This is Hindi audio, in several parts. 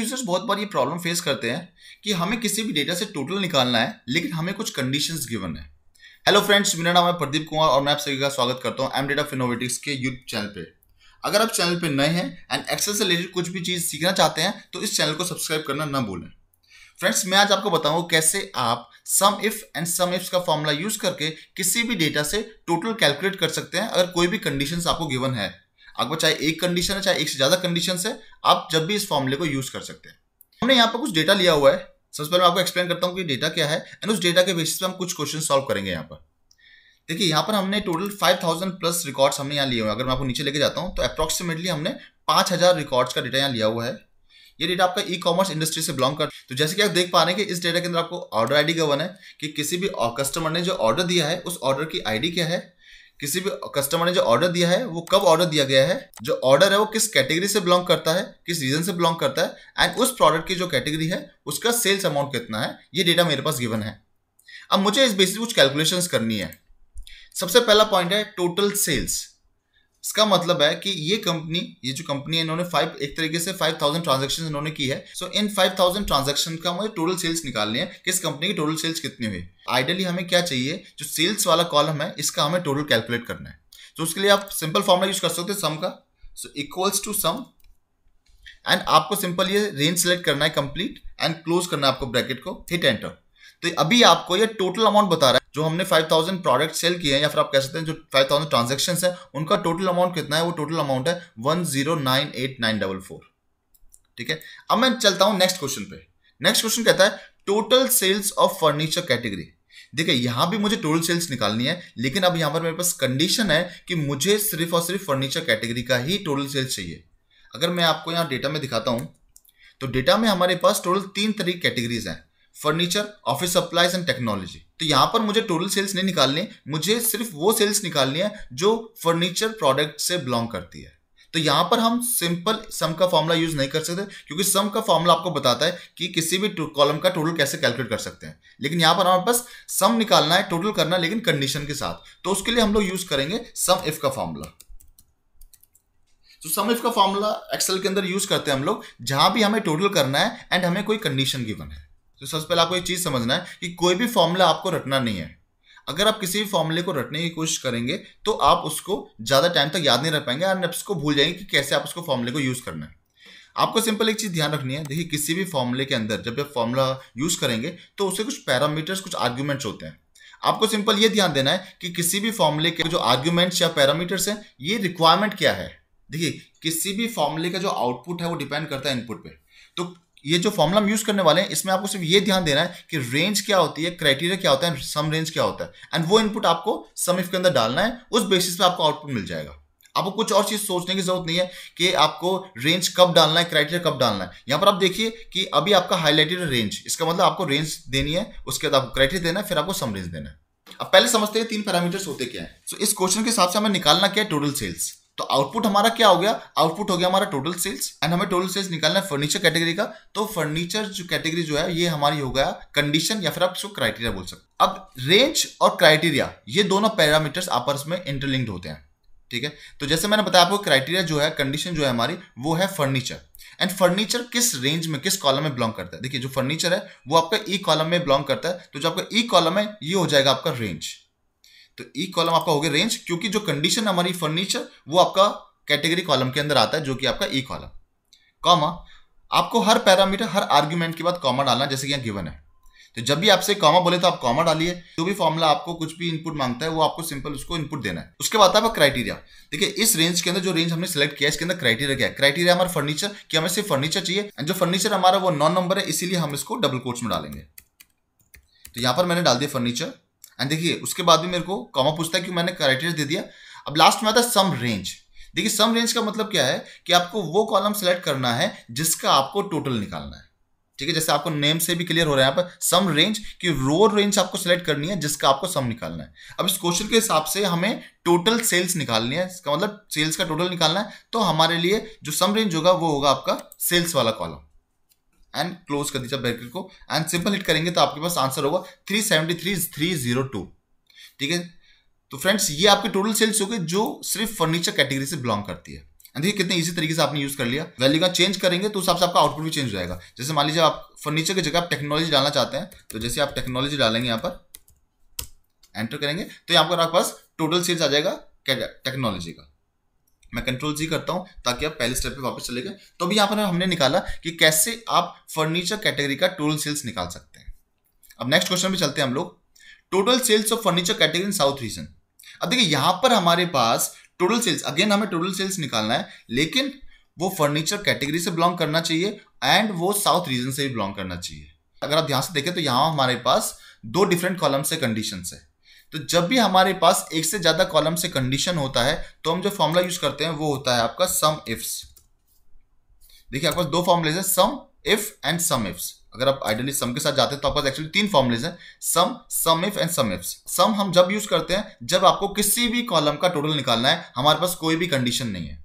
यूजर्स बहुत बार ये प्रॉब्लम फेस करते हैं कि हमें किसी भी डेटा से टोटल निकालना है लेकिन हमें कुछ कंडीशंस गिवन है। हेलो फ्रेंड्स, मेरा नाम है प्रदीप कुमार और मैं आप सभी का स्वागत करता हूं एम डेटा ऑफ इनोवेटिक्स के यूट्यूब चैनल पे। अगर आप चैनल पे नए हैं एंड एक्सेल से रिलेटेड कुछ भी चीज सीखना चाहते हैं तो इस चैनल को सब्सक्राइब करना ना भूलें। फ्रेंड्स, मैं आज आपको बताऊंगा कैसे आप सम इफ एंड सम इफ्स का फॉर्मूला यूज करके किसी भी डेटा से टोटल कैलकुलेट कर सकते हैं अगर कोई भी कंडीशंस आपको गिवन है। आपको चाहे एक कंडीशन है चाहे एक से ज्यादा कंडीशन है, आप जब भी इस फॉर्मूले को यूज कर सकते हैं। हमने यहाँ पर कुछ डेटा लिया हुआ है। सबसे पहले मैं आपको एक्सप्लेन करता हूँ कि डेटा क्या है एंड उस डेटा के बेसिस पे हम कुछ क्वेश्चन सॉल्व करेंगे। यहाँ पर देखिए, यहाँ पर हमने टोटल 5000 प्लस रिकॉर्ड्स हमने यहाँ लिए हुए हैं। अगर मैं आपको नीचे लेके जाता हूँ तो अप्रोक्सीमेटली हमने 5000 रिकॉर्ड्स का डेटा यहाँ लिया हुआ है। ये डेटा आपका ई कॉमर्स इंडस्ट्री से बिलोंग कर, तो जैसे कि आप देख पा रहे हैं कि इस डेटा के अंदर आपको ऑर्डर आईडी गिवन है कि किसी भी कस्टमर ने जो ऑर्डर दिया है उस ऑर्डर की आईडी क्या है, किसी भी कस्टमर ने जो ऑर्डर दिया है वो कब ऑर्डर दिया गया है, जो ऑर्डर है वो किस कैटेगरी से बिलोंग करता है, किस रीजन से बिलोंग करता है एंड उस प्रोडक्ट की जो कैटेगरी है उसका सेल्स अमाउंट कितना है। ये डेटा मेरे पास गिवन है। अब मुझे इस बेसिस कुछ कैलकुलेशंस करनी है। सबसे पहला पॉइंट है टोटल सेल्स। इसका मतलब है कि ये जो कंपनी है इन्होंने एक तरीके से 5000 ट्रांजैक्शन इन्होंने की है। सो इन 5000 ट्रांजैक्शन का मुझे टोटल सेल्स निकालनी है कि इस कंपनी की टोटल सेल्स कितनी हुई। आइडियली हमें क्या चाहिए, जो सेल्स वाला कॉलम है इसका हमें टोटल कैलकुलेट करना है। तो उसके लिए आप सिंपल फॉर्मूला यूज कर सकते हैं सम का। So equals to sum and आपको सिंपल ये रेंज सेलेक्ट करना है कंप्लीट एंड क्लोज करना है आपको ब्रैकेट को, हिट एंटर। तो अभी आपको ये टोटल अमाउंट बता रहा है जो हमने 5000 प्रोडक्ट सेल किए हैं या फिर आप कह सकते हैं जो 5000 ट्रांजैक्शंस हैं उनका टोटल अमाउंट कितना है। वो टोटल अमाउंट है 1098944। ठीक है, अब मैं चलता हूं नेक्स्ट क्वेश्चन पे। नेक्स्ट क्वेश्चन कहता है total sales of furniture category. देखिए, यहां भी मुझे टोटल सेल्स निकालनी है लेकिन अब यहां पर मेरे पास कंडीशन है कि मुझे सिर्फ और सिर्फ फर्नीचर कैटेगरी का ही टोटल सेल्स चाहिए। अगर मैं आपको यहां डेटा में दिखाता हूं तो डेटा में हमारे पास टोटल 3 तरह की कैटेगरीज हैं, furniture, office supplies and technology. तो यहां पर मुझे टोटल सेल्स नहीं निकालनी, मुझे सिर्फ वो सेल्स निकालनी है जो फर्नीचर प्रोडक्ट से बिलोंग करती है। तो यहां पर हम सिंपल सम का फॉर्मूला यूज नहीं कर सकते क्योंकि सम का फॉर्मूला आपको बताता है कि किसी भी कॉलम का टोटल कैसे कैलकुलेट कर सकते हैं। लेकिन यहां पर हमारे पास सम निकालना है, टोटल करना है, लेकिन कंडीशन के साथ। तो उसके लिए हम लोग यूज करेंगे सम इफ का फॉर्मूला। तो सम इफ का फॉर्मूला एक्सेल के अंदर यूज करते हैं हम लोग जहां भी हमें टोटल करना है एंड हमें कोई कंडीशन गिवन है। तो सबसे पहले आपको एक चीज समझना है कि कोई भी फॉर्मूला आपको रटना नहीं है। अगर आप किसी भी फॉर्मूले को रटने की कोशिश करेंगे तो आप उसको ज्यादा टाइम तक याद नहीं रख पाएंगे और आप उसको भूल जाएंगे कि कैसे आप उसको फॉर्मूले को यूज करना है। आपको सिंपल एक चीज ध्यान रखनी है। देखिए, किसी भी फॉर्मूले के अंदर जब आप फॉर्मूला यूज करेंगे तो उससे कुछ पैरामीटर्स, कुछ आर्ग्यूमेंट्स होते हैं। आपको सिंपल ये ध्यान देना है कि किसी भी फॉर्मूले के जो आर्ग्यूमेंट्स या पैरामीटर्स हैं ये रिक्वायरमेंट क्या है। देखिए, किसी भी फॉर्मूले का जो आउटपुट है वो डिपेंड करता है इनपुट पे। तो ये जो फॉर्मूला हम यूज करने वाले हैं इसमें आपको सिर्फ ये ध्यान देना है कि रेंज क्या होती है, क्राइटेरिया क्या होता है, सम रेंज क्या होता है एंड वो इनपुट आपको सम इफ के अंदर डालना है। उस बेसिस पे आपको आउटपुट मिल जाएगा। आपको कुछ और चीज सोचने की जरूरत नहीं है कि आपको रेंज कब डालना है, क्राइटेरिया कब डालना है। यहां पर आप देखिए कि अभी आपका हाईलाइटेड रेंज, इसका मतलब आपको रेंज देनी है, उसके बाद आपको क्राइटेरिया देना है, फिर आपको सम रेंज देना है। अब पहले समझते हैं 3 पैरामीटर्स होते क्या है। सो इस क्वेश्चन के हिसाब से हमें निकालना क्या है, टोटल सेल्स। तो आउटपुट हमारा क्या हो गया, आउटपुट हो गया हमारा टोटल सेल्स एंड हमें टोटल सेल्स निकालना है फर्नीचर कैटेगरी का। तो फर्नीचर जो कैटेगरी जो है ये हमारी हो गया कंडीशन या फिर आप इसको क्राइटेरिया बोल सकते। अब रेंज और क्राइटेरिया ये दोनों पैरामीटर्स आपस में इंटरलिंक्ड होते हैं। ठीक है, तो जैसे मैंने बताया आपको, क्राइटेरिया जो है, कंडीशन जो है हमारी, वो है फर्नीचर एंड फर्नीचर किस रेंज में, किस कॉलम में बिलोंग करता है। देखिए, जो फर्नीचर है वो आपका ई कॉलम में बिलोंग करता है। तो जो आपका ई कॉलम है ये हो जाएगा आपका रेंज। तो ई कॉलम आपका हो गया रेंज, क्योंकि जो कंडीशन हमारी फर्नीचर वो आपका कैटेगरी कॉलम के अंदर आता है जो कि आपका ई कॉलम। कॉमा, आपको हर पैरामीटर, हर आर्गुमेंट के बाद कॉमा डालना, जैसे कि यहाँ गिवन है। तो जब भी आपसे कॉमा बोले तो आप कॉमा डालिए। जो भी फॉर्मूला आपको कुछ भी इनपुट मांगता है वो आपको सिंपल उसको इनपुट देना है। उसके बाद आपका क्राइटेरिया। देखिए, इस रेंज के अंदर जो रेंज हमने सिलेक्ट किया इसके अंदर क्राइटेरिया क्या है। क्राइटेरिया हमारा फर्नीचर, कि हमें सिर्फ फर्नीचर चाहिए एंड जो फर्नीचर हमारा वो नॉन नंबर है, इसीलिए हम इसको डबल कोट्स में डालेंगे। तो यहां पर मैंने डाल दिया फर्नीचर एंड देखिए उसके बाद भी मेरे को कॉमा पूछता है कि मैंने क्राइटेरिया दे दिया। अब लास्ट में आता है सम रेंज। देखिए, सम रेंज का मतलब क्या है कि आपको वो कॉलम सेलेक्ट करना है जिसका आपको टोटल निकालना है। ठीक है, जैसे आपको नेम से भी क्लियर हो रहा है यहाँ पर सम रेंज की रो रेंज आपको सेलेक्ट करनी है जिसका आपको सम निकालना है। अब इस क्वेश्चन के हिसाब से हमें टोटल सेल्स निकालनी है, इसका मतलब सेल्स का टोटल निकालना है। तो हमारे लिए जो सम रेंज होगा वो होगा आपका सेल्स वाला कॉलम एंड क्लोज कर दीजिए ब्रैकेट को एंड सिंपल हिट करेंगे तो आपके पास आंसर होगा 373,302। ठीक है, तो फ्रेंड्स ये आपकी टोटल सेल्स हो गई जो सिर्फ फर्नीचर कैटेगरी से बिलोंग करती है। देखिए कितने इजी तरीके से आपने यूज कर लिया। वैल्यू का चेंज करेंगे तो उस हिसाब से आपका आउटपुट भी चेंज हो जाएगा। जैसे मान लीजिए आप फर्नीचर की जगह आप टेक्नोलॉजी डालना चाहते हैं, तो जैसे आप टेक्नोलॉजी डालेंगे यहाँ पर, एंटर करेंगे तो यहाँ पर आपके पास टोटल सेल्स आ जाएगा टेक्नोलॉजी का। मैं कंट्रोल जी करता हूं ताकि आप पहले स्टेप पे वापस चले गए। तो अभी यहाँ पर हमने निकाला कि कैसे आप फर्नीचर कैटेगरी का टोटल सेल्स निकाल सकते हैं। अब नेक्स्ट क्वेश्चन पे चलते हैं हम लोग। Total sales of furniture category in south region. अब देखिए यहां पर हमारे पास टोटल सेल्स, अगेन हमें टोटल सेल्स निकालना है, लेकिन वो फर्नीचर कैटेगरी से बिलोंग करना चाहिए एंड वो साउथ रीजन से भी बिलोंग करना चाहिए। अगर आप ध्यान से देखें तो यहां हमारे पास दो डिफरेंट कॉलम से कंडीशन है। तो जब भी हमारे पास एक से ज्यादा कॉलम से कंडीशन होता है तो हम जो फॉर्मूला यूज करते हैं वो होता है आपका सम इफ्स। देखिए आपके पास दो फॉर्मुलेज है, सम इफ एंड सम इफ्स। अगर आप आइडियली सम के साथ जाते हैं तो आपके पास एक्चुअली तीन फॉर्मुलेज हैं, सम, सम इफ एंड सम इफ्स। सम हम जब यूज करते हैं जब आपको किसी भी कॉलम का टोटल निकालना है, हमारे पास कोई भी कंडीशन नहीं है।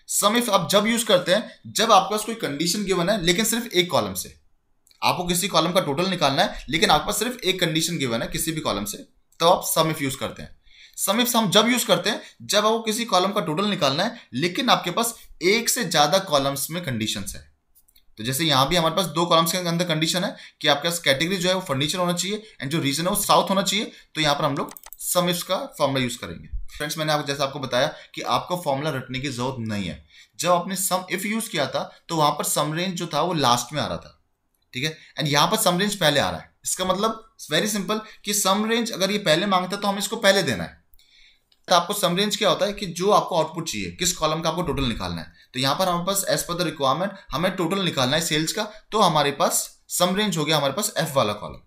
सम इफ आप जब यूज करते हैं जब आपके पास कोई कंडीशन गिवन है लेकिन सिर्फ एक कॉलम से। आपको किसी कॉलम का टोटल निकालना है लेकिन आपके पास सिर्फ एक कंडीशन गिवन है किसी भी कॉलम से, तो आप सम इफ यूज करते हैं। सम इफ हम जब यूज करते हैं जब आपको किसी कॉलम का टोटल निकालना है लेकिन आपके पास एक से ज्यादा कॉलम्स में कंडीशंस है। तो जैसे यहां भी हमारे पास दो कॉलम्स के अंदर कंडीशन है कि आपके पास कैटेगरी जो है वो फर्नीचर होना चाहिए एंड जो रीजन है वो साउथ होना चाहिए। तो यहां पर हम लोग सम इफ का फॉर्मुला यूज करेंगे। फ्रेंड्स मैंने जैसे आपको बताया कि आपको फॉर्मुला रटने की जरूरत नहीं है। जब आपने सम इफ यूज किया था तो वहां पर सम रेंज जो था वो लास्ट में आ रहा था, ठीक है, एंड यहां पर सम रेंज पहले आ रहा है। इसका मतलब वेरी सिंपल कि सम रेंज अगर ये पहले मांगता है तो हमें इसको पहले देना है। तो आपको सम रेंज क्या होता है कि जो आपको आउटपुट चाहिए, किस कॉलम का आपको टोटल निकालना है। तो यहां पर हमारे पास एज पर द रिक्वायरमेंट हमें टोटल निकालना है सेल्स का, तो हमारे पास सम रेंज हो गया हमारे पास एफ वाला कॉलम,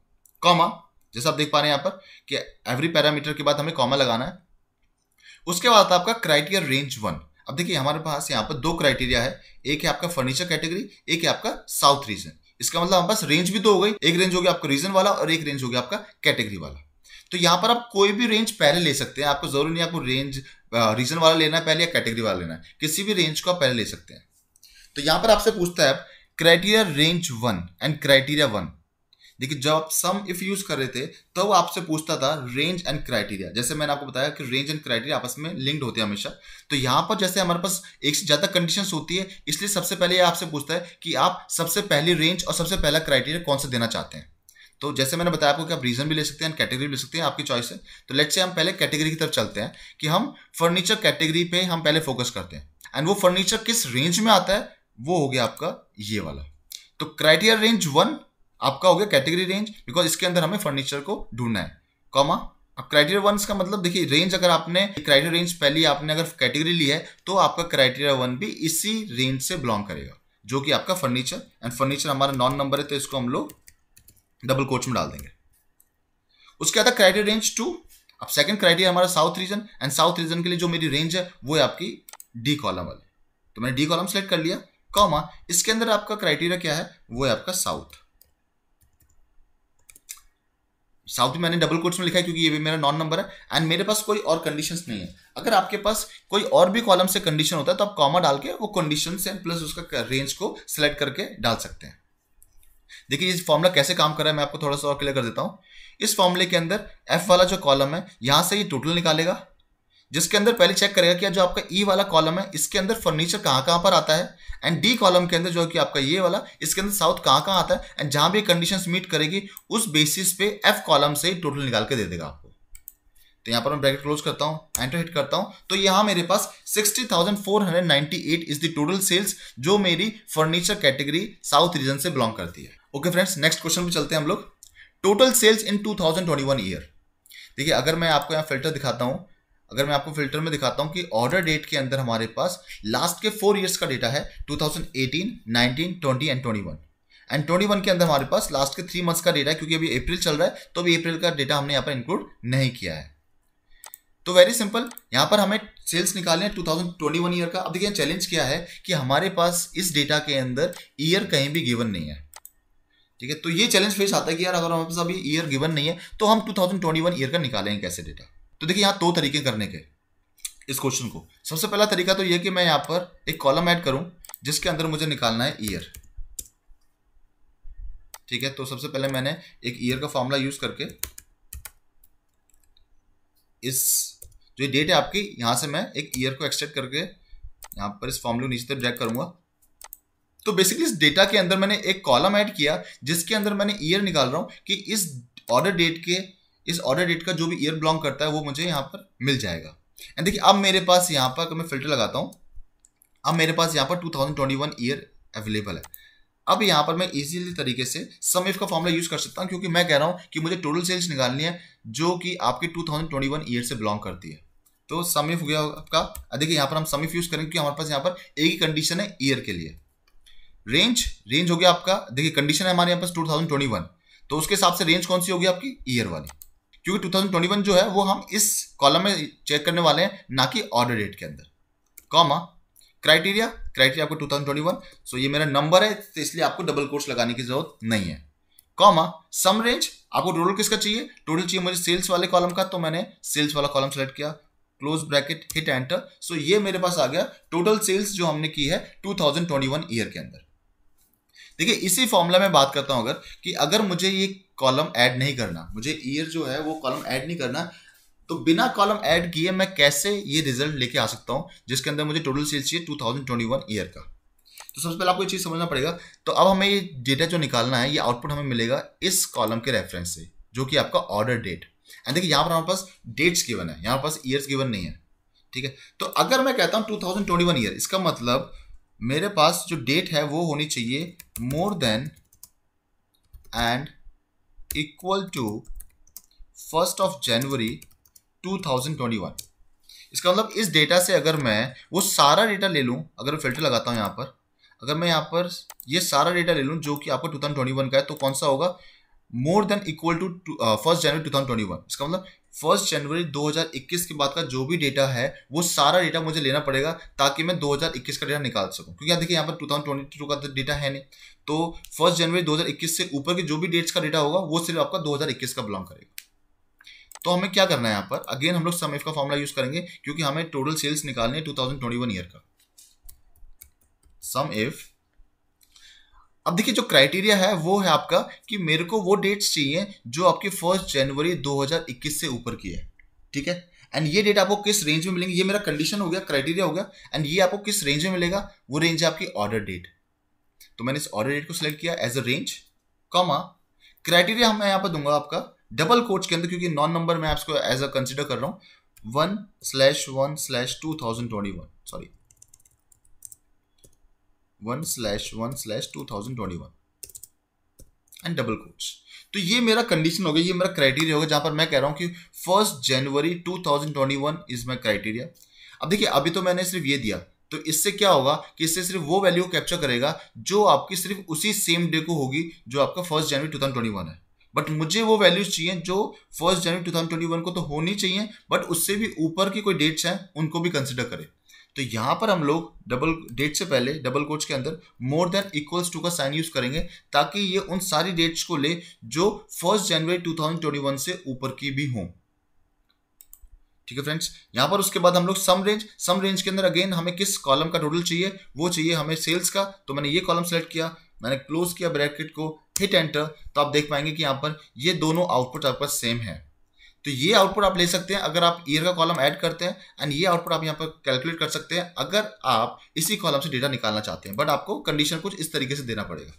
कॉमा, जैसा आप देख पा रहे हैं यहां पर कि एवरी पैरामीटर के बाद हमें कॉमा लगाना है। उसके बाद आपका क्राइटेरिया रेंज 1। अब देखिए हमारे पास यहाँ पर दो क्राइटेरिया है, एक है आपका फर्नीचर कैटेगरी, एक है आपका साउथ रीजन। इसका मतलब हमारे पास रेंज भी दो हो गई, एक रेंज हो गया आपका रीजन वाला और एक रेंज हो गया आपका कैटेगरी वाला। तो यहां पर आप कोई भी रेंज पहले ले सकते हैं, आपको जरूरी नहीं आपको रेंज रीजन वाला लेना है पहले या कैटेगरी वाला लेना है, किसी भी रेंज को आप पहले ले सकते हैं। तो यहां पर आपसे पूछता है क्राइटेरिया रेंज 1 एंड क्राइटेरिया 1। देखिए जब आप सम इफ यूज कर रहे थे तो वो आपसे पूछता था रेंज एंड क्राइटेरिया। जैसे मैंने आपको बताया कि रेंज एंड क्राइटेरिया आपस में लिंक्ड होते हैं हमेशा। तो यहां पर जैसे हमारे पास एक से ज्यादा कंडीशंस होती है, इसलिए सबसे पहले ये आपसे पूछता है कि आप सबसे पहली रेंज और सबसे पहला क्राइटेरिया कौन सा देना चाहते हैं। तो जैसे मैंने बताया आपको कि आप रीजन भी ले सकते हैं, कैटेगरी भी ले सकते हैं, आपकी चॉइस है। तो लेट्स से हम पहले कैटेगरी की तरफ चलते हैं कि हम फर्नीचर कैटेगरी पे हम पहले फोकस करते हैं एंड वो फर्नीचर किस रेंज में आता है वो हो गया आपका ये वाला। तो क्राइटेरिया रेंज 1 आपका हो गया कैटेगरी रेंज, बिकॉज इसके अंदर हमें फर्नीचर को ढूंढना है, कॉमा। अब क्राइटेरिया 1 का मतलब देखिए रेंज, अगर आपने क्राइटेरिया रेंज पहले आपने अगर कैटेगरी ली है तो आपका क्राइटेरिया 1 भी इसी रेंज से बिलोंग करेगा जो कि आपका फर्नीचर, एंड फर्नीचर हमारा नॉन नंबर है तो इसको हम लोग डबल कोट्स में डाल देंगे। उसके बाद क्राइटेरिया रेंज 2। अब सेकंड क्राइटेरिया हमारा south region, and south region के लिए जो मेरी रेंज है वो है आपकी डी कॉलम वाली। तो मैंने डी कॉलम सेलेक्ट कर लिया, कॉमा, इसके अंदर आपका क्राइटेरिया क्या है वो है आपका साउथ। साउथ मैंने डबल कोट्स में लिखा है क्योंकि ये भी मेरा नॉन नंबर है एंड मेरे पास कोई और कंडीशंस नहीं है। अगर आपके पास कोई और भी कॉलम से कंडीशन होता है तो आप कॉमा डाल के वो कंडीशन से प्लस उसका रेंज को सिलेक्ट करके डाल सकते हैं। देखिए इस फॉर्मूला कैसे काम कर रहा है मैं आपको थोड़ा सा और क्लियर कर देता हूं। इस फॉर्मूले के अंदर एफ वाला जो कॉलम है यहां से ये टोटल निकालेगा, जिसके अंदर पहले चेक करेगा कि जो आपका ई वाला कॉलम है इसके अंदर फर्नीचर कहां पर आता है, एंड डी कॉलम के अंदर जो कि आपका ये वाला इसके अंदर साउथ कहां आता है, एंड जहां भी कंडीशंस मीट करेगी उस बेसिस पे एफ कॉलम से टोटल निकाल के दे देगा आपको। तो यहां पर मैं ब्रैकेट क्लोज करता हूं, एंटर हिट करता हूं, तो यहां मेरे पास 60,498 इज द टोटल सेल्स जो मेरी फर्नीचर कैटेगरी साउथ रीजन से बिलोंग करती है। ओके फ्रेंड्स, नेक्स्ट क्वेश्चन पे चलते हैं हम लोग। टोटल सेल्स इन 2021 ईयर। देखिए अगर मैं आपको यहाँ फिल्टर दिखाता हूं, अगर मैं आपको फिल्टर में दिखाता हूं कि ऑर्डर डेट के अंदर हमारे पास लास्ट के 4 ईयर्स का डेटा है 2018, 19, 20 एंड 21। एंड 21 के अंदर हमारे पास लास्ट के 3 मंथ्स का डेटा है, क्योंकि अभी अप्रैल चल रहा है तो अभी अप्रैल का डेटा हमने यहाँ पर इंक्लूड नहीं किया है। तो वेरी सिंपल, यहाँ पर हमें सेल्स निकालने हैं 2021 ईयर का। अब देखिए चैलेंज क्या है कि हमारे पास इस डेटा के अंदर ईयर कहीं भी गिवन नहीं है, ठीक है। तो ये चैलेंज फेस आता है कि यार अगर हमारे पास अभी ईयर गिवन नहीं है तो हम 2021 ईयर का निकालेंगे कैसे डेटा। तो देखिए यहाँ 2 तरीके करने के इस क्वेश्चन को। सबसे पहला तरीका तो ये कि मैं यहाँ पर एक कॉलम ऐड करूं जिसके अंदर मुझे निकालना है ईयर, ठीक है। तो सबसे पहले मैंने एक ईयर का फॉर्मूला यूज करके इस जो डेट है आपकी यहां से मैं एक ईयर को एक्सट्रैक्ट करके यहाँ पर इस फॉर्मूले को नीचे तक ड्रैग करूंगा। तो बेसिकली इस डेटा के अंदर मैंने एक कॉलम ऐड किया जिसके अंदर मैंने ईयर निकाल रहा हूं कि इस ऑर्डर डेट का जो भी ईयर बिलोंग करता है वो मुझे यहाँ पर मिल जाएगा। एंड देखिए अब मेरे पास यहाँ पर, अगर मैं फिल्टर लगाता हूँ, अब मेरे पास यहाँ पर 2021 ईयर अवेलेबल है। अब यहाँ पर मैं इजीली तरीके से सम इफ का फॉर्मूला यूज कर सकता हूँ, क्योंकि मैं कह रहा हूँ कि मुझे टोटल सेल्स निकालनी है जो कि आपके 2021 ईयर से बिलोंग करती है। तो सम इफ हो गया आपका। देखिए यहाँ पर हम सम इफ यूज करेंगे क्योंकि हमारे पास यहाँ पर एक ही कंडीशन है ईयर के लिए। रेंज हो गया आपका, देखिए कंडीशन है हमारे यहाँ पास 2021, तो उसके हिसाब से रेंज कौन सी होगी आपकी, ईयर वाली, क्योंकि 2021 जो है वो हम इस कॉलम में चेक करने वाले हैं, ना कि ऑर्डर डेट के अंदर। कॉमा क्राइटेरिया आपको 2021, सो ये मेरा नंबर है तो इसलिए आपको डबल कोट्स लगाने की जरूरत नहीं है। कॉमा सम रेंज, आपको टोटल किसका चाहिए, टोटल चाहिए मुझे सेल्स वाले कॉलम का, तो मैंने सेल्स वाला कॉलम सेलेक्ट किया, क्लोज ब्रैकेट, हिट एंटर। सो ये मेरे पास आ गया टोटल सेल्स जो हमने की है 2021 ईयर के अंदर। देखिए इसी फॉर्मूला में बात करता हूं कि अगर मुझे ये कॉलम ऐड नहीं करना, मुझे ईयर जो है वो कॉलम ऐड नहीं करना, तो बिना कॉलम ऐड किए मैं कैसे ये रिजल्ट लेके आ सकता हूं जिसके अंदर मुझे टोटल सेल्स चाहिए 2021 ईयर का। तो सबसे पहले आपको ये चीज समझना पड़ेगा। तो अब हमें ये डेटा जो निकालना है, ये आउटपुट हमें मिलेगा इस कॉलम के रेफरेंस से, जो कि आपका ऑर्डर डेट। एंड देखिए यहाँ पर हमारे पास डेट्स गिवन है, यहाँ पास ईयर्स गिवन नहीं है, ठीक है। तो अगर मैं कहता हूं 2021 ईयर, इसका मतलब मेरे पास जो डेट है वो होनी चाहिए more than and equal to 1 जनवरी 2021। इसका मतलब इस डेटा से अगर मैं वो सारा डेटा ले लूं, अगर मैं फिल्टर लगाता हूं यहाँ पर, अगर मैं यहाँ पर ये सारा डेटा ले लूं जो कि आपको 2021 का है, तो कौन सा होगा, मोर देन इक्वल टू 1 जनवरी 2021। इसका मतलब 1 जनवरी 2021 के बाद का जो भी डेटा है वो सारा डेटा मुझे लेना पड़ेगा ताकि मैं 2021 का डेटा निकाल सकूं, क्योंकि देखिए यहाँ पर 2022 का डेटा है नहीं। तो 1 जनवरी 2021 से ऊपर के जो भी डेट्स का डेटा होगा वो सिर्फ आपका 2021 का बिलोंग करेगा। तो हमें क्या करना है यहाँ पर, अगेन हम लोग सम इफ का फॉर्मूला यूज करेंगे क्योंकि हमें टोटल सेल्स निकालनी है 2021 ईयर का। सम इफ, अब देखिए जो क्राइटेरिया है वो है आपका कि मेरे को वो डेट्स चाहिए जो आपकी 1 जनवरी 2021 से ऊपर की है, ठीक है। एंड ये डेट आपको किस रेंज में मिलेंगे, ये मेरा कंडीशन हो गया, क्राइटेरिया हो गया। एंड ये आपको किस रेंज में मिलेगा, वो रेंज है आपकी ऑर्डर डेट। तो मैंने इस ऑर्डर डेट को सिलेक्ट किया as a range, comma criteria मैं यहाँ पर दूंगा आपका डबल कोट्स के अंदर, क्योंकि नॉन नंबर मैं आपको एज अ कंसिडर कर रहा हूं, 1/1/2021, सॉरी 1/1/2021 एंड डबल कोट्स। तो ये मेरा कंडीशन हो गया, ये मेरा क्राइटेरिया होगा जहां पर मैं कह रहा हूं कि 1 जनवरी 2021 इज माई क्राइटेरिया। अब देखिए अभी तो मैंने सिर्फ ये दिया, तो इससे क्या होगा कि इससे सिर्फ वो वैल्यू कैप्चर करेगा जो आपकी सिर्फ उसी सेम डे को होगी जो आपका 1 जनवरी 2021 है। बट मुझे वो वैल्यूज चाहिए जो 1 जनवरी 2021 को तो होनी चाहिए, बट उससे भी ऊपर की कोई डेट्स हैं उनको भी कंसिडर करें। तो यहां पर हम लोग डबल डेट से पहले डबल कोट्स के अंदर मोर देन इक्वल्स टू का साइन यूज करेंगे ताकि ये उन सारी डेट्स को ले जो 1 जनवरी 2021 से ऊपर की भी हों, ठीक है फ्रेंड्स। यहां पर उसके बाद हम लोग सम रेंज के अंदर अगेन हमें किस कॉलम का टोटल चाहिए, वो चाहिए हमें सेल्स का। तो मैंने ये कॉलम सेलेक्ट किया, मैंने क्लोज किया ब्रैकेट को, हिट एंटर। तो आप देख पाएंगे कि यहाँ पर ये दोनों आउटपुट आपके पास सेम है। तो ये आउटपुट आप ले सकते हैं अगर आप ईयर का कॉलम ऐड करते हैं, एंड ये आउटपुट आप यहाँ पर कैलकुलेट कर सकते हैं अगर आप इसी कॉलम से डेटा निकालना चाहते हैं। बट आपको कंडीशन कुछ इस तरीके से देना पड़ेगा,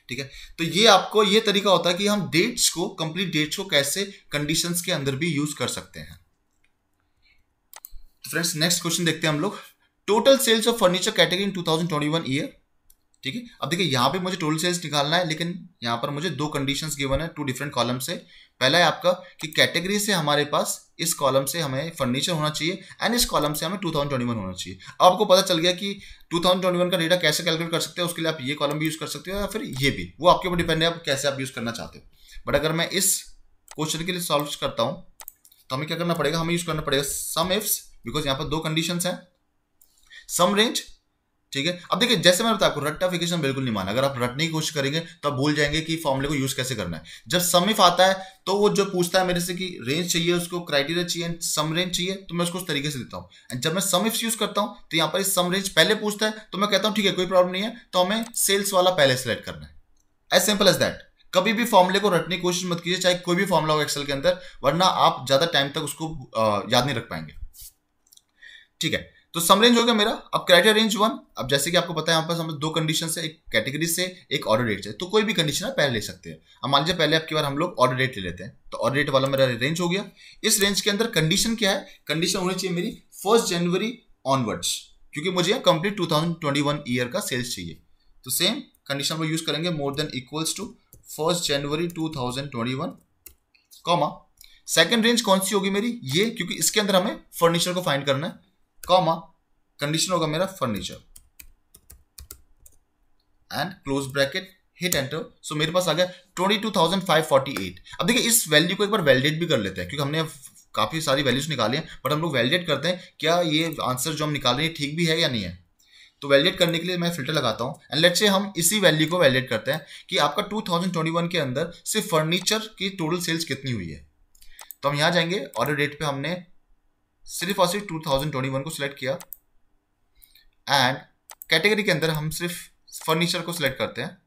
ठीक है। तो ये आपको ये तरीका होता है कि हम डेट्स को, कंप्लीट डेट्स को कैसे कंडीशंस के अंदर भी यूज कर सकते हैं। तो फ्रेंड्स नेक्स्ट क्वेश्चन देखते हैं हम लोग, total sales of furniture category in 2021 year, ठीक है। अब देखिए यहाँ पे मुझे टोटल सेल्स निकालना है, लेकिन यहाँ पर मुझे दो कंडीशंस गिवन है, टू डिफरेंट कॉलम से। पहला है आपका कि कैटेगरी से हमारे पास इस कॉलम से हमें फर्नीचर होना चाहिए एंड इस कॉलम से हमें 2021 होना चाहिए। अब आपको पता चल गया कि 2021 का डेटा कैसे कैलकुलेट कर सकते हैं, उसके लिए आप ये कॉलम भी यूज कर सकते हो या फिर ये भी, वो आपके ऊपर डिपेंड है आप कैसे आप यूज करना चाहते हो। बट अगर मैं इस क्वेश्चन के लिए सॉल्व करता हूँ तो हमें क्या करना पड़ेगा, हमें यूज करना पड़ेगा सम इफ्स, बिकॉज यहाँ पर दो कंडीशंस हैं, सम रेंज, ठीक है। अब देखिए जैसे मैंने बताया आपको रट्टाफिकेशन बिल्कुल नहीं माना, अगर आप रटने की कोशिश करेंगे तो आप भूल जाएंगे कि फॉर्मूले को यूज कैसे करना है। जब सम इफ आता है तो वो जो पूछता है मेरे से कि रेंज चाहिए, उसको क्राइटेरिया चाहिए, सम रेंज चाहिए, तो मैं उसको उस तरीके से देता हूँ। एंड जब मैं सम इफ यूज करता हूँ तो यहाँ पर सम रेंज पहले पूछता है तो मैं कहता हूँ ठीक है कोई प्रॉब्लम नहीं है, तो हमें सेल्स वाला पहले सेलेक्ट करना है, एज सिंपल एज दैट। कभी भी फॉर्मूले को रटने की कोशिश मत कीजिए, चाहे कोई भी फॉर्मूला हो एक्सेल के अंदर, वरना आप ज्यादा टाइम तक उसको याद नहीं रख पाएंगे, ठीक है। तो सम रेंज हो गया मेरा। अब क्राइटेरिया रेंज 1, अब जैसे कि आपको पता है यहाँ पर हमें दो कंडीशन से, एक कैटेगरी से एक ऑर्डर डेट से, तो कोई भी कंडीशन आप पहले ले सकते हैं। अब मान लीजिए पहले आपकी बार हम लोग ऑर्डर डेट ले लेते हैं, तो ऑर्डर डेट वाला मेरा रेंज हो गया। इस रेंज के अंदर कंडीशन क्या है, कंडीशन होनी चाहिए मेरी 1 जनवरी ऑनवर्ड्स, क्योंकि मुझे कंप्लीट 2021 ईयर का सेल्स चाहिए। तो सेम कंडीशन हम यूज करेंगे, मोर देन इक्वल्स टू 1 जनवरी 2021, कॉमा सेकंड रेंज कौन सी होगी मेरी, ये, क्योंकि इसके अंदर हमें फर्नीचर को फाइंड करना है, कॉमा कंडीशन होगा मेरा furniture and close bracket, hit enter. So मेरे पास आ गया 22,548। अब देखिए इस वैल्यू को एक बार वैलिडेट भी कर लेते हैं, क्योंकि हमने काफी सारी वैल्यूज निकाली हैं, बट हम लोग वैलिडेट करते हैं क्या ये आंसर जो हम निकाल रहे हैं ठीक भी है या नहीं है। तो वैलिडेट करने के लिए मैं फिल्टर लगाता हूं एंड लेट्स से हम इसी वैल्यू को वैलिडेट करते हैं कि आपका 2021 के अंदर सिर्फ फर्नीचर की टोटल सेल्स कितनी हुई है। तो हम यहां जाएंगे, ऑर्डर डेट पे हमने सिर्फ और सिर्फ 2021 को सिलेक्ट किया एंड कैटेगरी के अंदर हम सिर्फ फर्नीचर को सिलेक्ट करते हैं।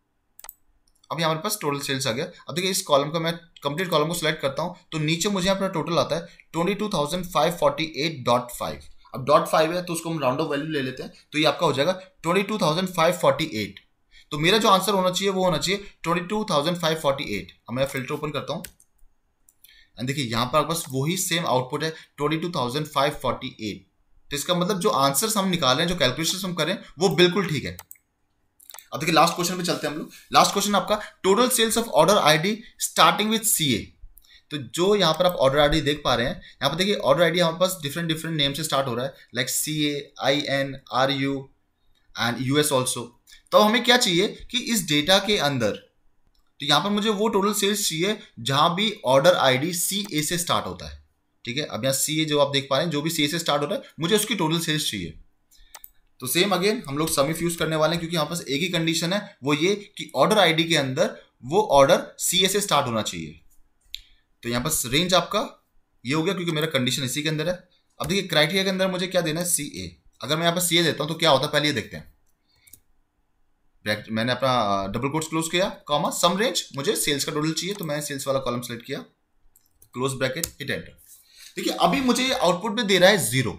अब हमारे पास टोटल सेल्स आ गया। अब देखिए इस कॉलम का मैं कंप्लीट कॉलम को सिलेक्ट करता हूं, तो नीचे मुझे यहाँ पर टोटल आता है 22,548.5। अब .5 है तो उसको हम राउंड ऑफ वैल्यू ले लेते हैं, तो ये आपका हो जाएगा 22,548। तो मेरा जो आंसर होना चाहिए वो होना चाहिए 22,548। अब मैं फिल्टर ओपन करता हूं एंड देखिए यहाँ पर बस वही सेम आउटपुट है 22,548। तो इसका मतलब जो आंसर्स हम निकाल रहे हैं, जो कैलकुलेशंस हम करें, वो बिल्कुल ठीक है। अब देखिए लास्ट क्वेश्चन पे चलते हैं हम लोग। लास्ट क्वेश्चन आपका total sales of order ID starting with CA. तो जो यहाँ पर आप ऑर्डर आईडी देख पा रहे हैं, यहाँ पर देखिए ऑर्डर आईडी हमारे पास डिफरेंट नेम से स्टार्ट हो रहा है, like CA, IN, RU and US also. तो हमें क्या चाहिए कि इस डेटा के अंदर, तो यहाँ पर मुझे वो टोटल सेल्स चाहिए जहां भी ऑर्डर आईडी CA से स्टार्ट होता है। ठीक है, अब यहाँ CA जो आप देख पा रहे हैं, जो भी CA से स्टार्ट होता है, मुझे उसकी टोटल सेल्स चाहिए। तो सेम अगेन हम लोग सम इफ यूज करने वाले हैं, क्योंकि यहाँ पास एक ही कंडीशन है, वो ये कि ऑर्डर आईडी के अंदर वो ऑर्डर CA से स्टार्ट होना चाहिए। तो यहाँ पास रेंज आपका ये हो गया, क्योंकि मेरा कंडीशन इसी के अंदर है। अब देखिए क्राइटेरिया के अंदर मुझे क्या देना है, CA। अगर मैं यहाँ पर CA देता हूँ तो क्या होता है, पहले ये देखते हैं। मैंने अपना डबल कोट्स क्लोज किया, कॉमा सम रेंज, मुझे सेल्स का टोटल चाहिए, तो मैंने सेल्स वाला कॉलम सेलेक्ट किया, क्लोज ब्रैकेट, हिट एंटर। देखिए अभी मुझे आउटपुट में दे रहा है 0।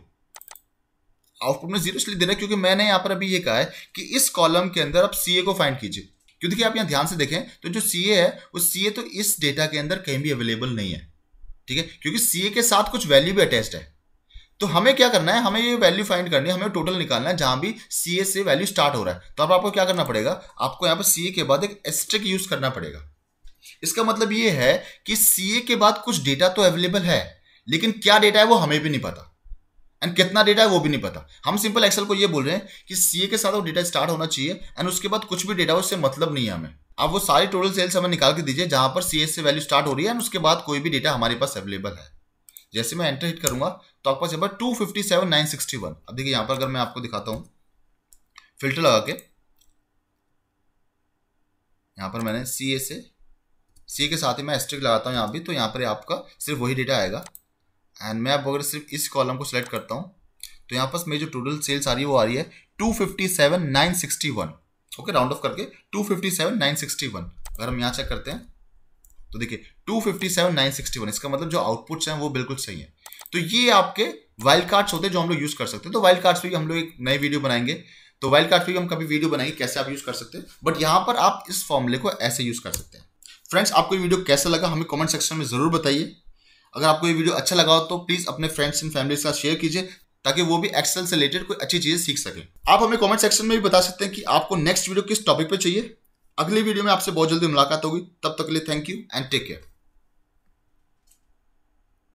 आउटपुट में 0 इसलिए दे रहा है क्योंकि मैंने यहाँ पर अभी ये कहा है कि इस कॉलम के अंदर आप CA को फाइंड कीजिए। क्योंकि देखिए आप यहाँ ध्यान से देखें तो जो CA है वो CA तो इस डेटा के अंदर कहीं भी अवेलेबल नहीं है। ठीक है, क्योंकि CA के साथ कुछ वैल्यू भी अटैच्ड है। तो हमें क्या करना है, हमें ये वैल्यू फाइंड करनी है, हमें टोटल निकालना है जहां भी CA से वैल्यू स्टार्ट हो रहा है। तो अब आपको क्या करना पड़ेगा, आपको यहाँ पर CA के बाद एक एस्टेरिस्क यूज करना पड़ेगा। इसका मतलब ये है कि CA के बाद कुछ डेटा तो अवेलेबल है, लेकिन क्या डेटा है वो हमें भी नहीं पता, एंड कितना डेटा है वो भी नहीं पता। हम सिंपल एक्सेल को ये बोल रहे हैं कि CA के साथ वो डेटा स्टार्ट होना चाहिए एंड उसके बाद कुछ भी डेटा उससे मतलब नहीं है हमें। अब वो सारी टोटल सेल्स हमें निकाल के दीजिए जहां पर CA से वैल्यू स्टार्ट हो रही है एंड उसके बाद कोई भी डेटा हमारे पास अवेलेबल है। जैसे मैं एंटर हिट करूंगा तो आपके पास यहाँ पर 257,961। अब देखिए यहाँ पर अगर मैं आपको दिखाता हूं फिल्टर लगा के, यहाँ पर मैंने CA के साथ ही मैं एस्टेरिस्क लगाता हूँ यहाँ भी, तो यहाँ पर आपका सिर्फ वही डेटा आएगा। एंड मैं अब अगर सिर्फ इस कॉलम को सिलेक्ट करता हूँ तो यहाँ पास मेरी जो टोटल सेल्स आ रही है वो आ रही है 257,961। ओके, राउंड ऑफ करके 257,961। अगर हम यहाँ चेक करते हैं तो देखिए 257,961, इसका मतलब जो आउटपुट्स हैं वो बिल्कुल सही है। तो ये आपके वाइल्ड कार्ड्स होते हैं जो हम लोग यूज कर सकते हैं। तो वाइल्ड कार्ड्स पे हम लोग एक नई वीडियो बनाएंगे, तो वाइल्ड कार्ड्स पे हम कभी वीडियो बनाएंगे कैसे आप यूज कर सकते हैं, बट यहाँ पर आप इस फॉर्मूले को ऐसे यूज कर सकते हैं। फ्रेंड्स, आपको ये वीडियो कैसा लगा हमें कमेंट सेक्शन में जरूर बताइए। अगर आपको ये वीडियो अच्छा लगा हो तो प्लीज अपने फ्रेंड्स एंड फैमिली के साथ शेयर कीजिए, ताकि वो भी एक्सेल से रिलेटेड कोई अच्छी चीजें सीख सके। आप हमें कमेंट सेक्शन में भी बता सकते हैं कि आपको नेक्स्ट वीडियो किस टॉपिक पे चाहिए। अगली वीडियो में आपसे बहुत जल्दी मुलाकात होगी, तब तक के लिए thank you and take care.